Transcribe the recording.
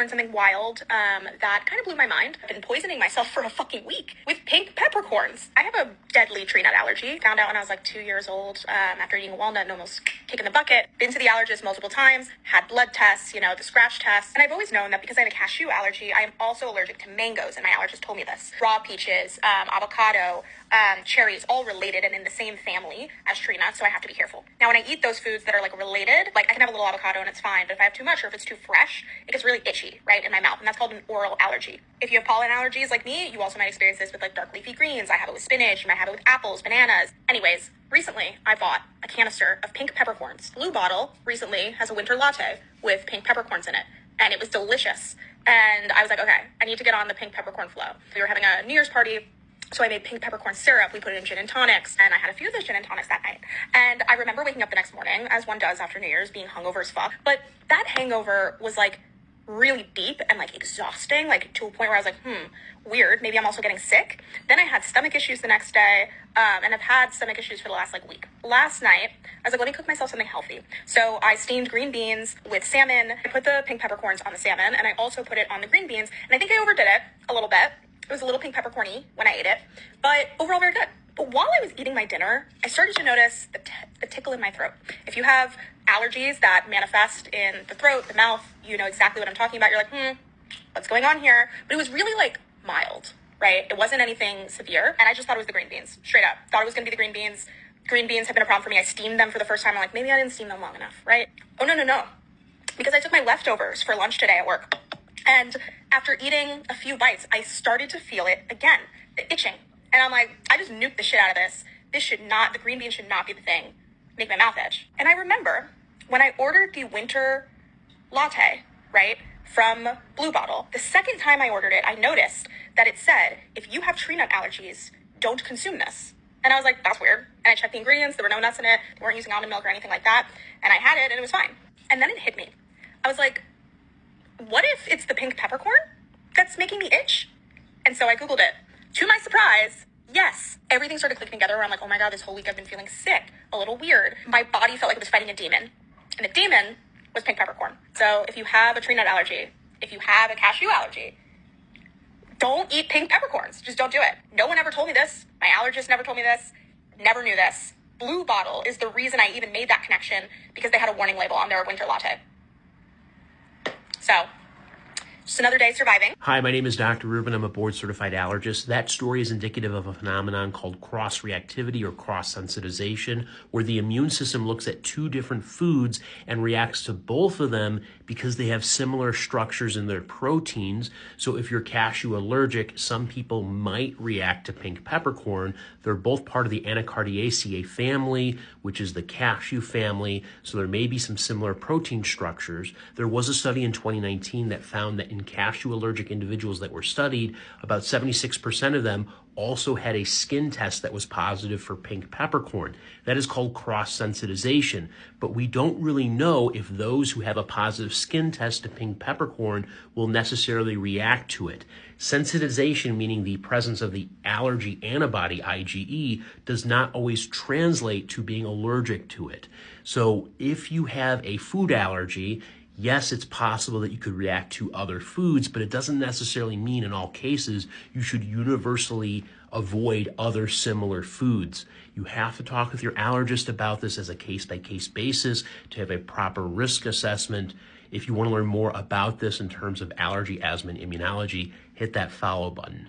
Learned something wild that kind of blew my mind. I've been poisoning myself for a fucking week with pink peppercorns. I have a deadly tree nut allergy. Found out when I was like 2 years old after eating a walnut and almost kicking the bucket. Been to the allergist multiple times, had blood tests, the scratch tests. And I've always known that because I have a cashew allergy, I am also allergic to mangoes, and my allergist told me this. Raw peaches, avocado, cherries, all related and in the same family as tree nuts, so I have to be careful. Now, when I eat those foods that are like related, like I can have a little avocado and it's fine, but if I have too much or if it's too fresh, it gets really itchy, right, in my mouth, and that's called an oral allergy. If you have pollen allergies like me, you also might experience this with like dark leafy greens. I have it with spinach, you might have it with apples, bananas. Anyways, recently I bought a canister of pink peppercorns. Blue Bottle recently has a winter latte with pink peppercorns in it, and it was delicious. And I was like, okay, I need to get on the pink peppercorn flow. We were having a New Year's party, so I made pink peppercorn syrup. We put it in gin and tonics, and I had a few of those gin and tonics that night. And I remember waking up the next morning, as one does after New Year's, being hungover as fuck. But that hangover was like really deep and like exhausting, like to a point where I was like, weird, maybe I'm also getting sick. Then I had stomach issues the next day, and I've had stomach issues for the last like week. Last night, I was like, let me cook myself something healthy. So I steamed green beans with salmon. I put the pink peppercorns on the salmon, and I also put it on the green beans. And I think I overdid it a little bit. It was a little pink peppercorny when I ate it, but overall very good. But while I was eating my dinner, I started to notice the tickle in my throat. If you have allergies that manifest in the throat, the mouth, you know exactly what I'm talking about. You're like, what's going on here? But it was really like mild, right? It wasn't anything severe. And I just thought it was the green beans, straight up. Thought it was going to be the green beans. Green beans have been a problem for me. I steamed them for the first time. I'm like, maybe I didn't steam them long enough, right? Oh, no. Because I took my leftovers for lunch today at work. And after eating a few bites, I started to feel it again, the itching. And I'm like, I just nuked the shit out of this. The green bean should not be the thing. Make my mouth itch. And I remember when I ordered the winter latte, right, from Blue Bottle, the second time I ordered it, I noticed that it said, if you have tree nut allergies, don't consume this. And I was like, that's weird. And I checked the ingredients. There were no nuts in it. They weren't using almond milk or anything like that. And I had it and it was fine. And then it hit me. I was like, what if it's the pink peppercorn that's making me itch? And so I Googled it. To my surprise, yes, everything started clicking together where I'm like, oh my God, this whole week I've been feeling sick, a little weird. My body felt like it was fighting a demon. And the demon was pink peppercorn. So if you have a tree nut allergy, if you have a cashew allergy, don't eat pink peppercorns. Just don't do it. No one ever told me this. My allergist never told me this. Never knew this. Blue Bottle is the reason I even made that connection, because they had a warning label on their winter latte. So, just another day surviving. Hi, my name is Dr. Rubin. I'm a board-certified allergist. That story is indicative of a phenomenon called cross-reactivity or cross-sensitization, where the immune system looks at two different foods and reacts to both of them because they have similar structures in their proteins. So if you're cashew allergic, some people might react to pink peppercorn. They're both part of the Anacardiaceae family, which is the cashew family, so there may be some similar protein structures. There was a study in 2019 that found that in cashew allergic individuals that were studied, about 76% of them also had a skin test that was positive for pink peppercorn. That is called cross-sensitization, but we don't really know if those who have a positive skin test to pink peppercorn will necessarily react to it. Sensitization, meaning the presence of the allergy antibody, IgE, does not always translate to being allergic to it. So if you have a food allergy, yes, it's possible that you could react to other foods, but it doesn't necessarily mean in all cases you should universally avoid other similar foods. You have to talk with your allergist about this as a case-by-case basis to have a proper risk assessment. If you want to learn more about this in terms of allergy, asthma, and immunology, hit that follow button.